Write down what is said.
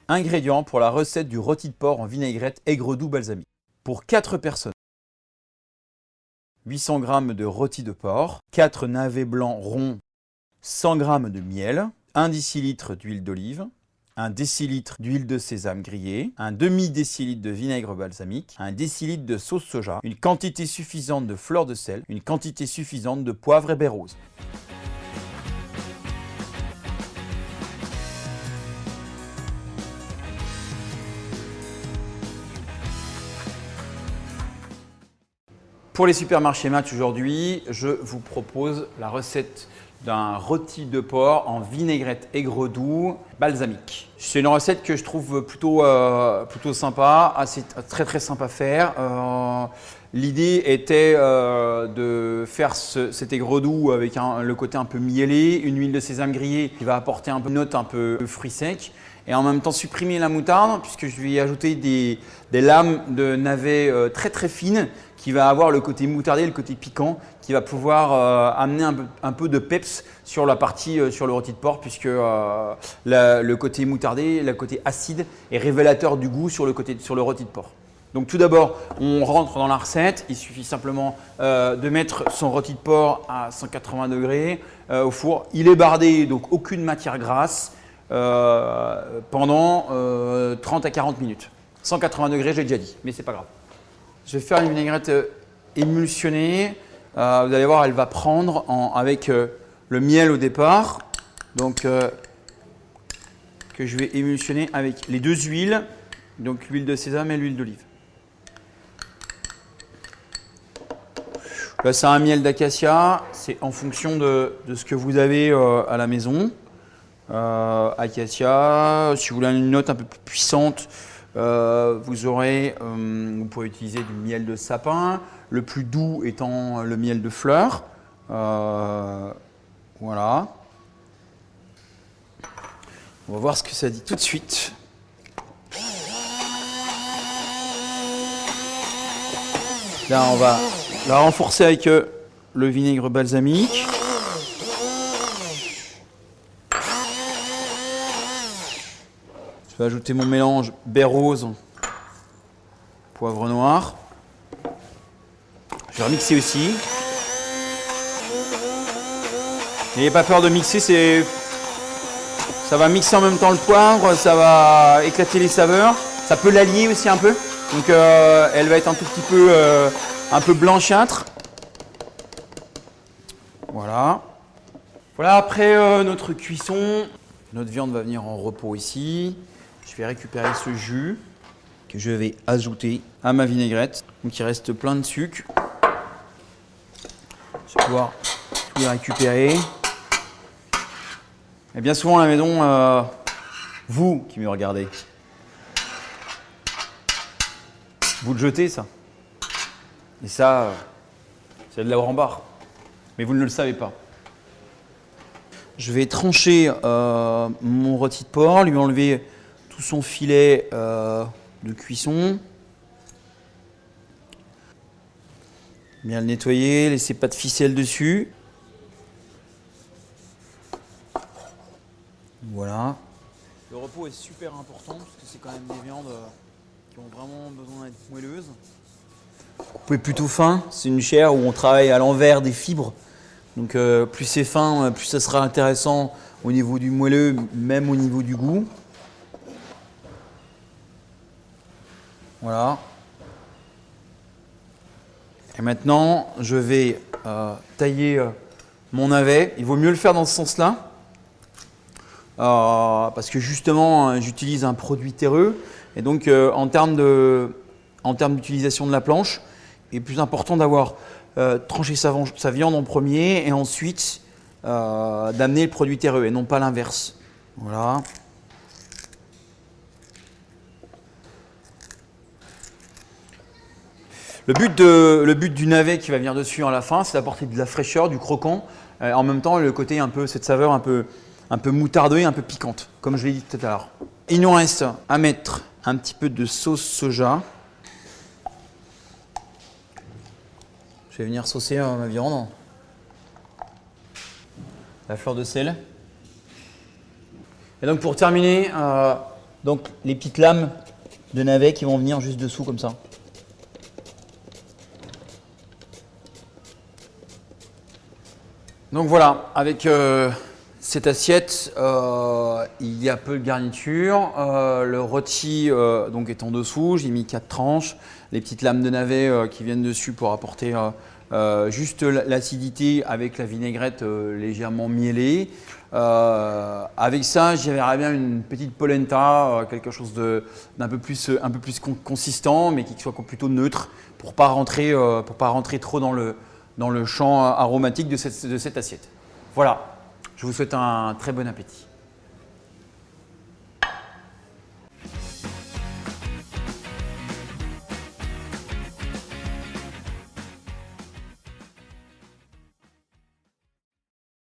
Ingrédients pour la recette du rôti de porc en vinaigrette aigre doux balsamique. Pour 4 personnes, 800 g de rôti de porc, 4 navets blancs ronds, 100 g de miel, 1 décilitre d'huile d'olive, 1 décilitre d'huile de sésame grillée, un demi-décilitre de vinaigre balsamique, 1 décilitre de sauce soja, une quantité suffisante de fleur de sel, une quantité suffisante de poivre et baies roses. Pour les supermarchés Match aujourd'hui, je vous propose la recette d'un rôti de porc en vinaigrette aigre doux balsamique. C'est une recette que je trouve plutôt sympa, très sympa à faire. L'idée était de faire cet aigre doux avec le côté un peu mielé, une huile de sésame grillée qui va apporter un peu de note un peu fruits secs et en même temps supprimer la moutarde puisque je vais y ajouter des lames de navets très fines qui va avoir le côté moutardé, le côté piquant, qui va pouvoir amener un peu de peps sur la partie, sur le rôti de porc, puisque le côté moutardé, le côté acide est révélateur du goût sur le rôti de porc. Donc tout d'abord, on rentre dans la recette. Il suffit simplement de mettre son rôti de porc à 180 degrés au four. Il est bardé, donc aucune matière grasse pendant 30 à 40 minutes. 180 degrés, j'ai déjà dit, mais c'est pas grave. Je vais faire une vinaigrette émulsionnée. Vous allez voir, elle va prendre avec le miel au départ. Donc, que je vais émulsionner avec les deux huiles, donc l'huile de sésame et l'huile d'olive. Là, c'est un miel d'acacia. C'est en fonction de ce que vous avez à la maison. Acacia, si vous voulez une note un peu plus puissante, vous pouvez utiliser du miel de sapin, le plus doux étant le miel de fleurs. Voilà. On va voir ce que ça dit tout de suite. Là, on va la renforcer avec le vinaigre balsamique. Je vais ajouter mon mélange baies roses, poivre noir. Je vais remixer aussi. N'ayez pas peur de mixer, ça va mixer en même temps le poivre, ça va éclater les saveurs. Ça peut l'allier aussi un peu. Donc elle va être un tout petit peu un peu blanchâtre. Voilà. Voilà, après notre cuisson, notre viande va venir en repos ici. Je vais récupérer ce jus que je vais ajouter à ma vinaigrette. Donc il reste plein de sucre. Je vais pouvoir tout les récupérer. Et bien souvent à la maison, vous qui me regardez, vous le jetez ça. Et ça, c'est de la rambarre. Mais vous ne le savez pas. Je vais trancher mon rôti de porc, lui enlever tout son filet de cuisson. Bien le nettoyer, laisser pas de ficelle dessus. Voilà. Le repos est super important parce que c'est quand même des viandes qui ont vraiment besoin d'être moelleuses. Coupé plutôt fin, c'est une chair où on travaille à l'envers des fibres. Donc plus c'est fin, plus ça sera intéressant au niveau du moelleux, même au niveau du goût. Voilà. Et maintenant, je vais tailler mon navet. Il vaut mieux le faire dans ce sens-là. Parce que justement, j'utilise un produit terreux. Et donc, en termes d'utilisation de la planche, il est plus important d'avoir tranché sa viande en premier et ensuite d'amener le produit terreux et non pas l'inverse. Voilà. Le but du navet qui va venir dessus à la fin, c'est d'apporter de la fraîcheur, du croquant, en même temps le côté cette saveur un peu moutardeux et un peu piquante, comme je l'ai dit tout à l'heure. Il nous reste à mettre un petit peu de sauce soja. vais venir saucer ma viande. La fleur de sel. Et donc pour terminer, donc les petites lames de navet qui vont venir juste dessous comme ça. Donc voilà, avec cette assiette, il y a peu de garniture. Le rôti donc est en dessous, j'ai mis 4 tranches. Les petites lames de navet qui viennent dessus pour apporter juste l'acidité avec la vinaigrette légèrement mielée. Avec ça, j'aimerais bien une petite polenta, quelque chose d'un peu plus consistant, mais qui soit plutôt neutre pour pas rentrer trop dans le champ aromatique de cette assiette. Voilà, je vous souhaite un très bon appétit.